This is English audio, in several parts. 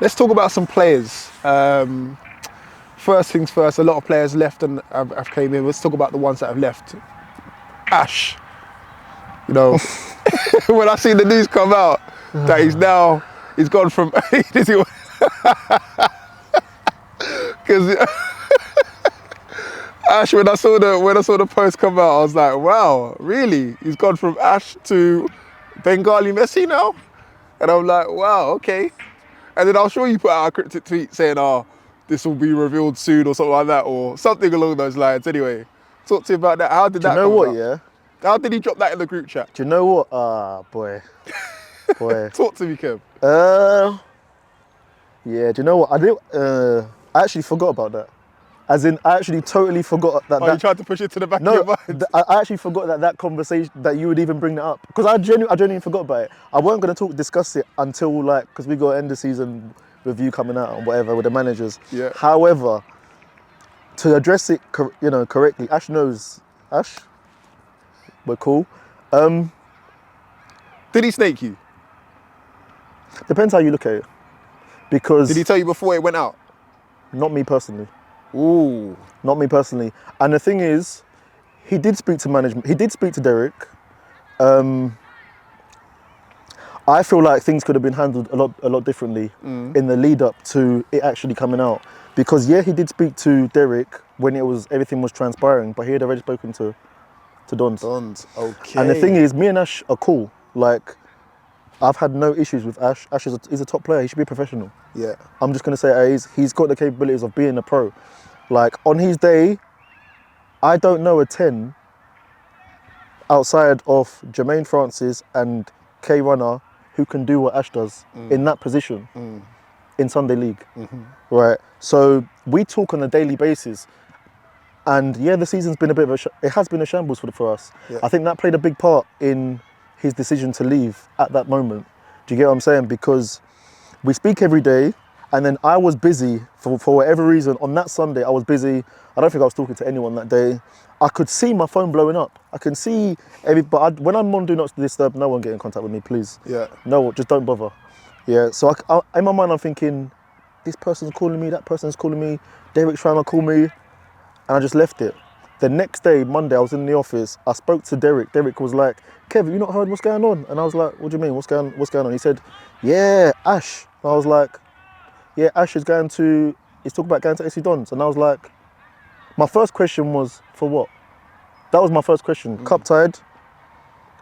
Let's talk about some players. First things first, a lot of players left and have came in. Let's talk about the ones that have left. Ash, you know, when I see the news come out that he's gone from, because Ash, when I saw the post come out, I was like, wow, really? He's gone from Ash to Bengali Messi now? And I'm like, wow, okay. And then I'm sure you put out a cryptic tweet saying, oh, this will be revealed soon or something like that, or something along those lines. Anyway, talk to you about that. How did Do you that know come what, about? yeah? How did he drop that in the group chat? Do you know what? Boy. Talk to me, Kev. Yeah, do you know what? I actually forgot about that. As in, I actually totally forgot that. You tried to push it to the back of your mind? I actually forgot that conversation, that you would even bring that up. Because I genuinely forgot about it. I weren't going to discuss it until, because we got end of season review coming out and whatever with the managers. Yeah. However, to address it correctly, Ash knows. Ash, we're cool. Did he snake you? Depends how you look at it. Because... Did he tell you before it went out? Not me personally. Ooh. Not me personally. And the thing is, he did speak to management. He did speak to Derek. I feel like things could have been handled a lot differently in the lead up to it actually coming out. Because yeah, he did speak to Derek when everything was transpiring, but he had already spoken to Dons. Okay. And the thing is, me and Ash are cool. I've had no issues with Ash. Ash is a top player. He should be a professional. Yeah. I'm just going to say he's got the capabilities of being a pro. On his day, I don't know a 10 outside of Jermaine Francis and K Runner who can do what Ash does in that position in Sunday League. Right? So we talk on a daily basis. And yeah, the season's been it has been a shambles for us. Yeah. I think that played a big part in his decision to leave at that moment. Do you get what I'm saying? Because we speak every day, and then I was busy for whatever reason. On that Sunday, I was busy. I don't think I was talking to anyone that day. I could see my phone blowing up. I can see but when I'm on Do Not Disturb, no one get in contact with me, please. Yeah. No, just don't bother. Yeah, so in my mind, I'm thinking, this person's calling me, that person's calling me, Derek's trying to call me, and I just left it. The next day, Monday, I was in the office. I spoke to Derek. Derek was like, Kev, have you not heard what's going on? And I was like, what do you mean? What's going on? He said, yeah, Ash. And I was like, yeah, Ash is he's talking about going to SC Dons. And I was like, my first question was, for what? That was my first question. Cup tied,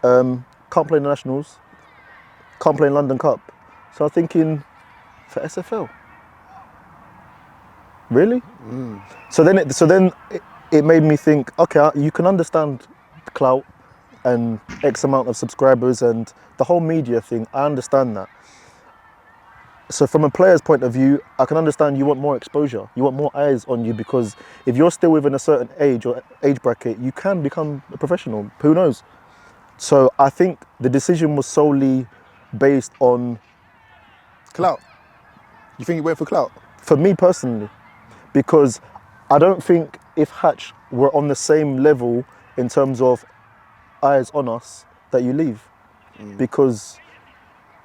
can't play in the Nationals, can't play in London Cup. So I was thinking, for SFL? Really? So then it made me think, okay, you can understand clout and X amount of subscribers and the whole media thing. I understand that. So from a player's point of view, I can understand you want more exposure. You want more eyes on you, because if you're still within a certain age or age bracket, you can become a professional. Who knows? So I think the decision was solely based on... Clout. You think he went for clout? For me personally, because I don't think if Hatch were on the same level in terms of eyes on us, that you leave. Because,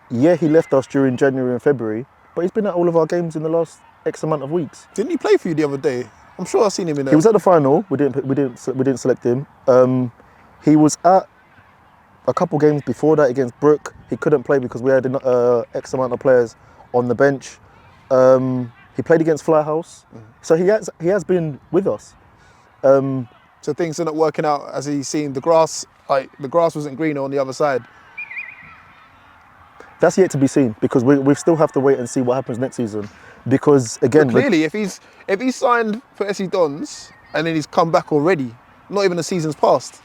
yeah, he left us during January and February, but he's been at all of our games in the last X amount of weeks. Didn't he play for you the other day? I'm sure I've seen him in there. He was at the final. We didn't select him. He was at a couple games before that against Brook. He couldn't play because we had X amount of players on the bench. He played against Flyhouse, so he has been with us. So things are not working out as he's seen. The grass wasn't greener on the other side. That's yet to be seen, because we still have to wait and see what happens next season. Because again, but clearly, if he's signed for SC Dons and then he's come back already, not even a season's passed.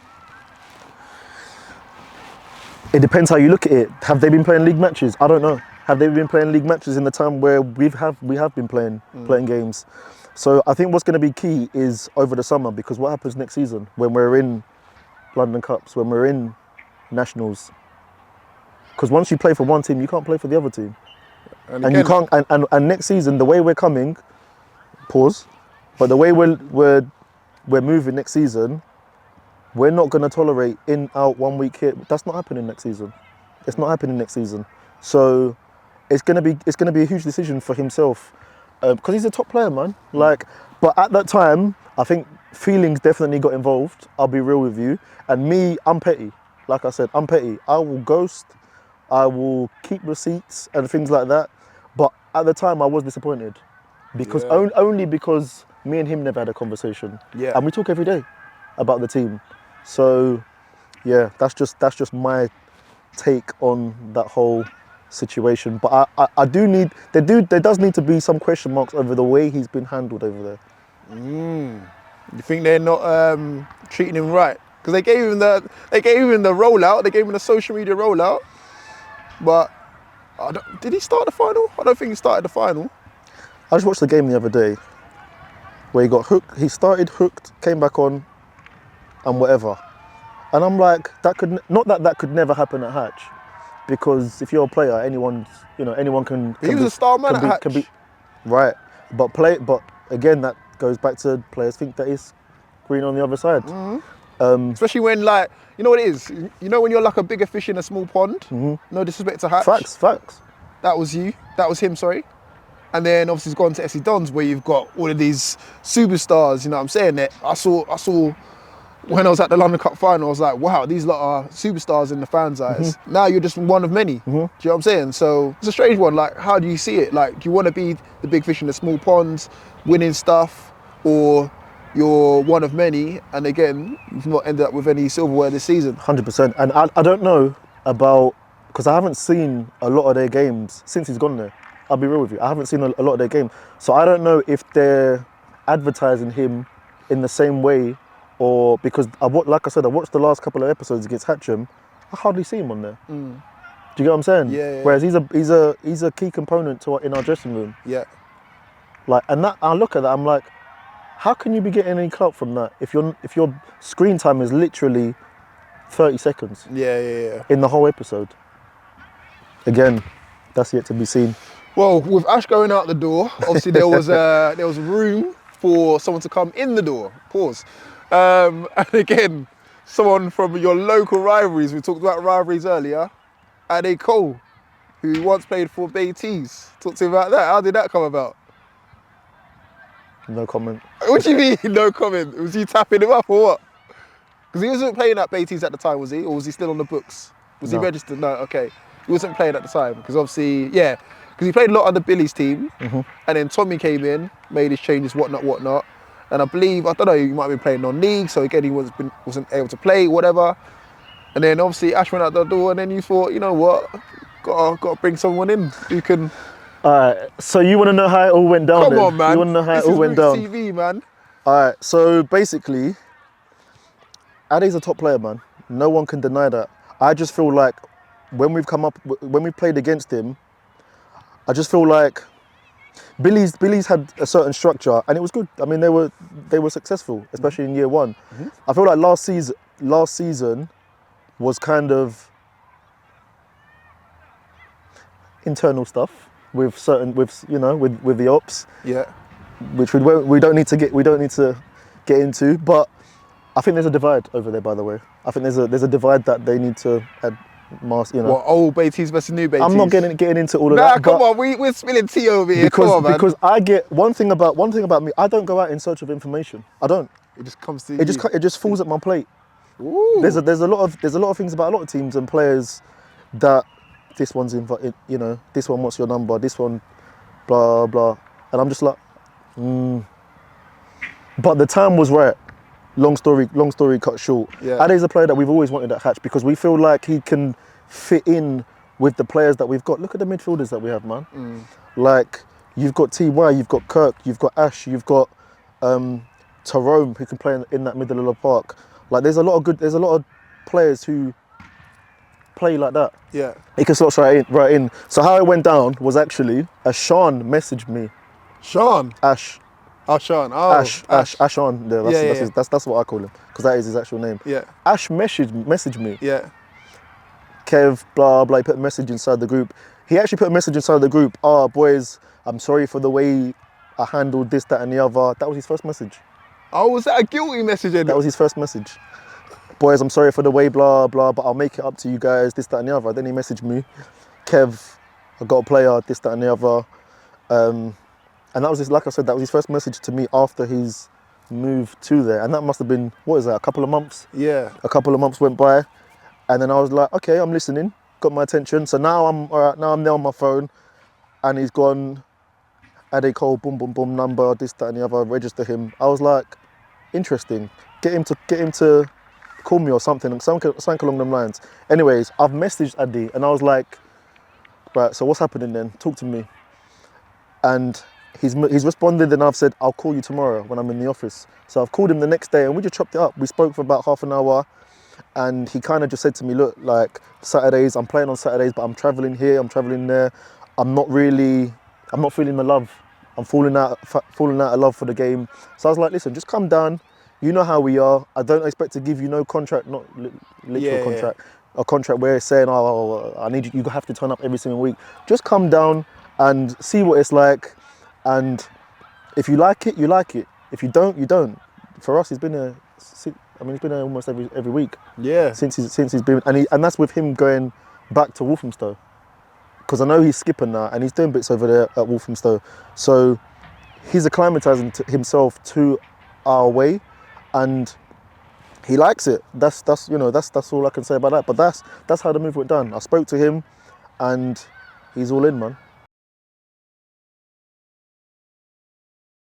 It depends how you look at it. Have they been playing league matches? I don't know. Have they been playing league matches in the time where we have been playing games? So I think what's going to be key is over the summer, because what happens next season when we're in London Cups, when we're in Nationals? Because once you play for one team, you can't play for the other team, and you can't. And next season, the way we're coming, but the way we're moving next season, we're not going to tolerate in, out, 1 week here. That's not happening next season. It's not happening next season. So it's gonna be a huge decision for himself, because he's a top player, man. Like, but at that time, I think feelings definitely got involved. I'll be real with you. And me, I'm petty. Like I said, I'm petty. I will ghost. I will keep receipts and things like that. But at the time, I was disappointed because only because me and him never had a conversation. Yeah. And we talk every day about the team. So, yeah, that's just my take on that whole situation. But there does need to be some question marks over the way he's been handled over there. You think they're not treating him right? Because they gave him the rollout. They gave him the social media rollout. But did he start the final? I don't think he started the final. I just watched the game the other day where he got hooked. He started hooked, came back on, and whatever. And I'm like, that could never happen at Hatch, because if you're a player, anyone can. He was a star man at Hatch. Right, but again, that goes back to players think that it's green on the other side. Especially when, like, you know what it is? You know when you're like a bigger fish in a small pond? No disrespect to Hatch. Facts. That was you. That was him, sorry. And then obviously he's gone to SC Dons, where you've got all of these superstars, you know what I'm saying? That I saw when I was at the London Cup final, I was like, wow, these lot are superstars in the fans' eyes. Now you're just one of many. Do you know what I'm saying? So it's a strange one. Like, how do you see it? Like, do you want to be the big fish in the small ponds, winning stuff, or you're one of many, and again, you've not ended up with any silverware this season? 100%. And I don't know about, because I haven't seen a lot of their games since he's gone there. I'll be real with you. I haven't seen a lot of their games. So I don't know if they're advertising him in the same way, or because, like I said, I watched the last couple of episodes against Hatcham. I hardly see him on there. Do you get what I'm saying? Yeah. Whereas he's a key component in our dressing room. Yeah. Like, and that, I look at that, I'm like, how can you be getting any clout from that if your screen time is literally 30 seconds? Yeah. In the whole episode. Again, that's yet to be seen. Well, with Ash going out the door, obviously there was room for someone to come in the door. Pause. And again, someone from your local rivalries. We talked about rivalries earlier. Ade Cole, who once played for Baiteze. Talk to me about that. How did that come about? No comment. What do you mean, no comment? Was he tapping him up or what? Because he wasn't playing at Baiteze at the time, was he? Or was he still on the books? Was he registered? No, okay. He wasn't playing at the time. Because obviously, because he played a lot under Billy's team. And then Tommy came in, made his changes, whatnot. And I believe, I don't know, he might have been playing non-league, so again, he wasn't able to play, whatever. And then obviously Ash went out the door, and then you thought, you know what? Got to bring someone in who can... Alright, so you want to know how it all went down? Come on, man. You want to know how it all went down? This is TV, man. Alright, so basically, Ade's a top player, man. No one can deny that. I just feel like when we played against him, I just feel like Billy's had a certain structure, and it was good. I mean, they were successful, especially in year one. I feel like last season was kind of internal stuff with the ops. Yeah. Which we don't need to get into, but I think there's a divide over there. By the way, I think there's a divide that they need to add. What, old Baiteze versus new Baiteze? I'm not getting into all of that. Nah, come on, we're spilling tea over here. Come on, man. Because I get one thing about me. I don't go out in search of information. I don't. It just comes to it just falls at my plate. Ooh. There's a lot of things about a lot of teams and players that this one's this one wants your number, this one, blah blah, and I'm just like, But the time was right. Long story cut short. Yeah. Ade's a player that we've always wanted at Hatch because we feel like he can fit in with the players that we've got. Look at the midfielders that we have, man. Like, you've got TY, you've got Kirk, you've got Ash, you've got Tyrone who can play in that middle of the park. Like, there's a lot of players who play like that. Yeah. He can slot right in. So how it went down was actually Sean messaged me. Sean? Ash. Oh, Sean. Oh, Ash on. Yeah, that's what I call him, because that is his actual name. Yeah. Ash messaged me. Yeah. Kev, blah, blah, he put a message inside the group. He actually put a message inside the group. Boys, I'm sorry for the way I handled this, that and the other. That was his first message. Oh, was that a guilty message? That was his first message. Boys, I'm sorry for the way, blah, blah, but I'll make it up to you guys, this, that and the other. Then he messaged me. Kev, I got a player, this, that, and the other. And that was his, like I said, that was his first message to me after his move to there. And that must have been, what is that, a couple of months? Yeah. A couple of months went by. And then I was like, okay, I'm listening, got my attention. So now I'm all right, now I'm there on my phone, and he's gone, Ade Cole, boom, boom, boom, number, this, that, and the other, register him. I was like, interesting. Get him to call me or something along them lines. Anyways, I've messaged Ade, and I was like, right, so what's happening then? Talk to me. And he's responded, and I've said, I'll call you tomorrow when I'm in the office. So I've called him the next day, and we just chopped it up. We spoke for about half an hour. And he kind of just said to me, look, like Saturdays, I'm playing on Saturdays, but I'm traveling here, I'm traveling there. I'm not feeling the love. I'm falling out of love for the game. So I was like, listen, just come down. You know how we are. I don't expect to give you no contract, not literal contract, a contract where it's saying, oh, I need you have to turn up every single week. Just come down and see what it's like. And if you like it, you like it. If you don't, you don't. For us, he's been he's been there almost every week. Yeah. Since he's been, and that's with him going back to Walthamstow, because I know he's skipping now and he's doing bits over there at Walthamstow. So he's acclimatising himself to our way, and he likes it. That's all I can say about that. But that's how the move went done. I spoke to him, and he's all in, man.